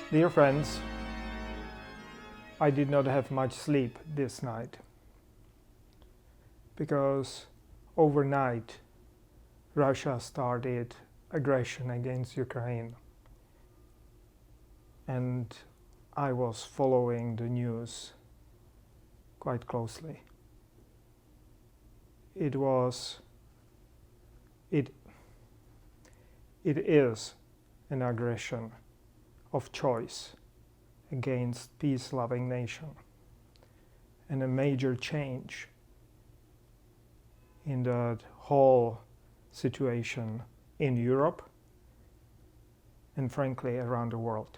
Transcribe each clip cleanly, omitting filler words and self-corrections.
Dear friends, I did not have much sleep this night because overnight Russia started aggression against Ukraine, and I was following the news quite closely. It is an aggression of choice against peace-loving nation, and a major change in the whole situation in Europe and frankly around the world.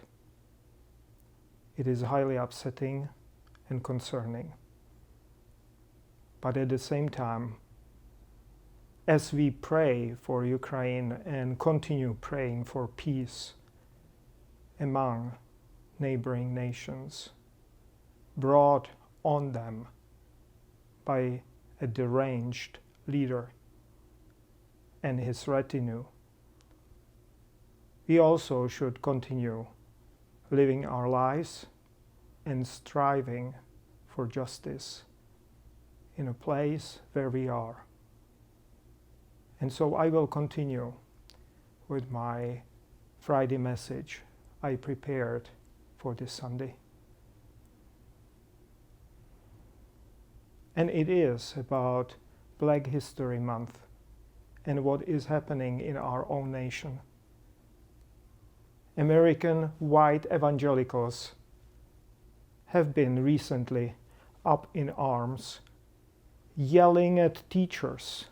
It is highly upsetting and concerning. But at the same time, as we pray for Ukraine and continue praying for peace among neighboring nations, brought on them by a deranged leader and his retinue, we also should continue living our lives and striving for justice in a place where we are. And so I will continue with my Friday message I prepared for this Sunday. And it is about Black History Month and what is happening in our own nation. American white evangelicals have been recently up in arms, yelling at teachers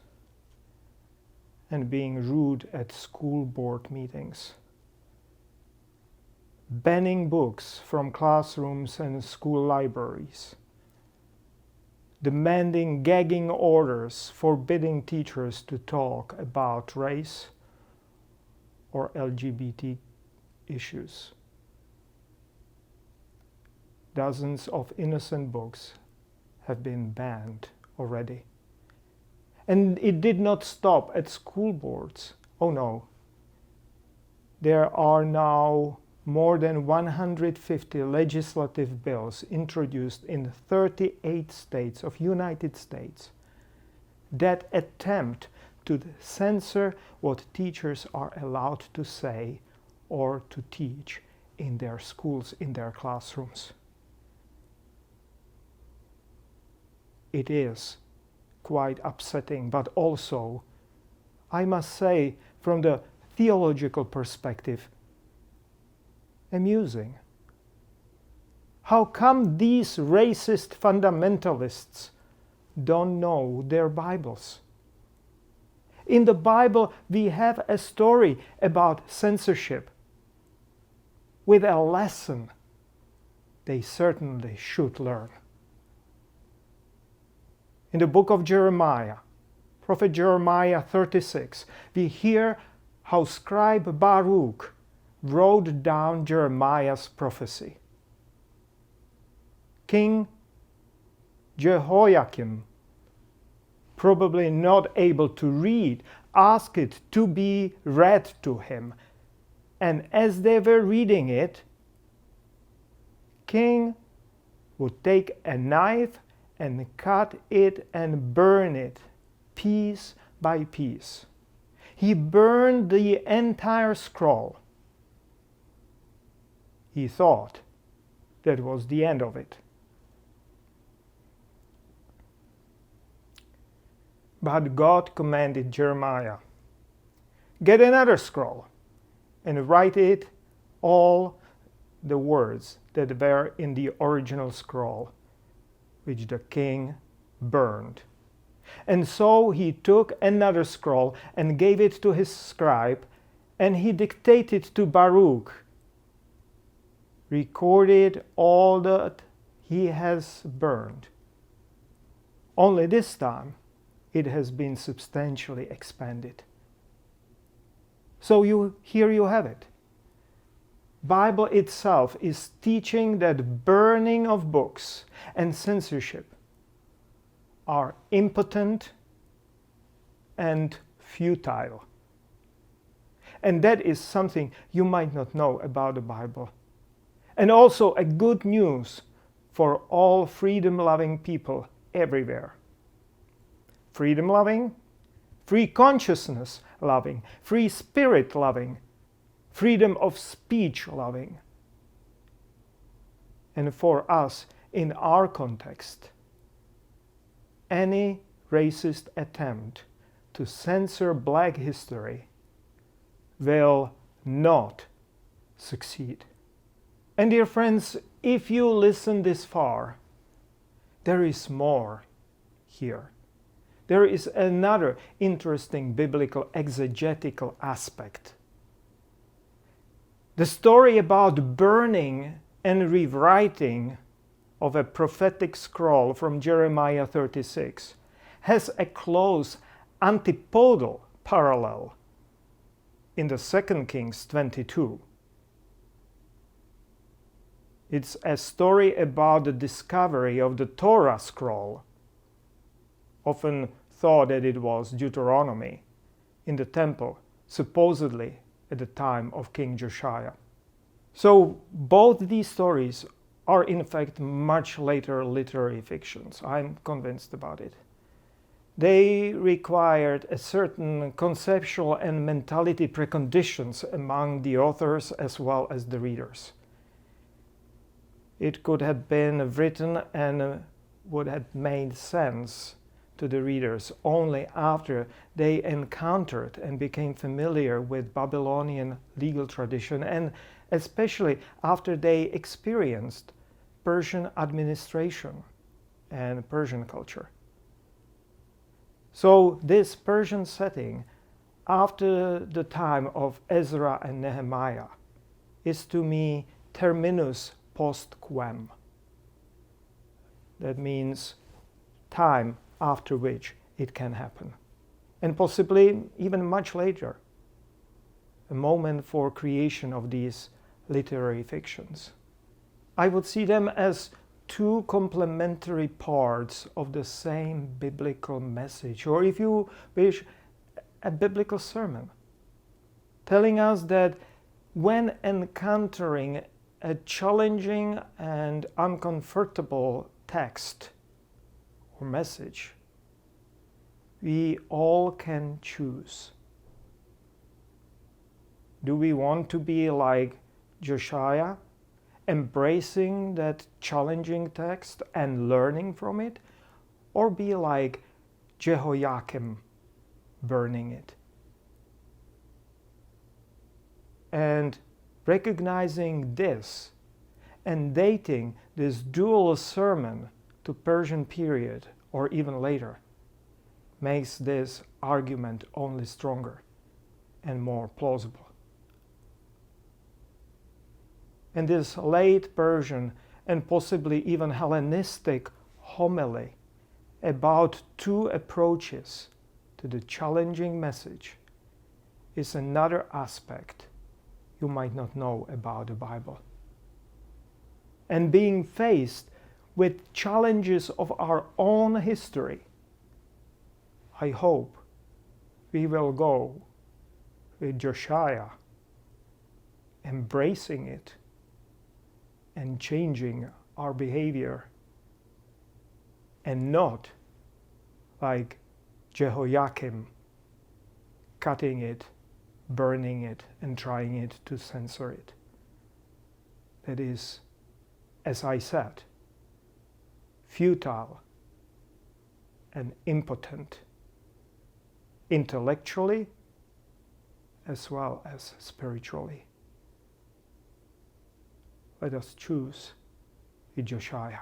and being rude at school board meetings, banning books from classrooms and school libraries, demanding gagging orders forbidding teachers to talk about race or LGBT issues. Dozens of innocent books have been banned already. And it did not stop at school boards. Oh no. There are now more than 150 legislative bills introduced in 38 states of United States that attempt to censor what teachers are allowed to say or to teach in their schools, in their classrooms. It is quite upsetting, but also, I must say, from the theological perspective, amusing. How come these racist fundamentalists don't know their Bibles? In the Bible, we have a story about censorship with a lesson they certainly should learn. In the book of Jeremiah, prophet Jeremiah 36, we hear how scribe Baruch wrote down Jeremiah's prophecy. King Jehoiakim, probably not able to read, asked it to be read to him. And as they were reading it, king would take a knife and cut it and burn it piece by piece. He burned the entire scroll. He thought that was the end of it. But God commanded Jeremiah, get another scroll and write it all the words that were in the original scroll, which the king burned. And so he took another scroll and gave it to his scribe, and he dictated to Baruch, recorded all that he has burned. Only this time it has been substantially expanded. So here you have it. Bible itself is teaching that burning of books and censorship are impotent and futile. And that is something you might not know about the Bible. and also a good news for all freedom-loving people everywhere. Freedom-loving, free consciousness-loving, free spirit-loving, freedom of speech-loving. And for us, in our context, any racist attempt to censor Black history will not succeed. And dear friends, if you listen this far, there is more here. There is another interesting biblical exegetical aspect. The story about burning and rewriting of a prophetic scroll from Jeremiah 36 has a close antipodal parallel in the 2 Kings 22. It's a story about the discovery of the Torah scroll, often thought that it was Deuteronomy, in the temple, supposedly at the time of King Josiah. So both these stories are in fact much later literary fictions. I'm convinced about it. They required a certain conceptual and mentality preconditions among the authors as well as the readers. It could have been written and would have made sense to the readers only after they encountered and became familiar with Babylonian legal tradition, and especially after they experienced Persian administration and Persian culture. So this Persian setting after the time of Ezra and Nehemiah is to me terminus post quem. That means time after which it can happen, and possibly even much later, a moment for creation of these literary fictions. I would see them as two complementary parts of the same biblical message, or if you wish, a biblical sermon, telling us that when encountering a challenging and uncomfortable text or message, we all can choose. Do we want to be like Josiah, embracing that challenging text and learning from it, or be like Jehoiakim, burning it? And recognizing this and dating this dual sermon to Persian period or even later makes this argument only stronger and more plausible. And this late Persian and possibly even Hellenistic homily about two approaches to the challenging message is another aspect you might not know about the Bible. And being faced with challenges of our own history, I hope we will go with Josiah, embracing it and changing our behavior, and not like Jehoiakim, cutting it, burning it, and trying it to censor it. That is, as I said, futile and impotent, intellectually as well as spiritually. Let us choose with Josiah.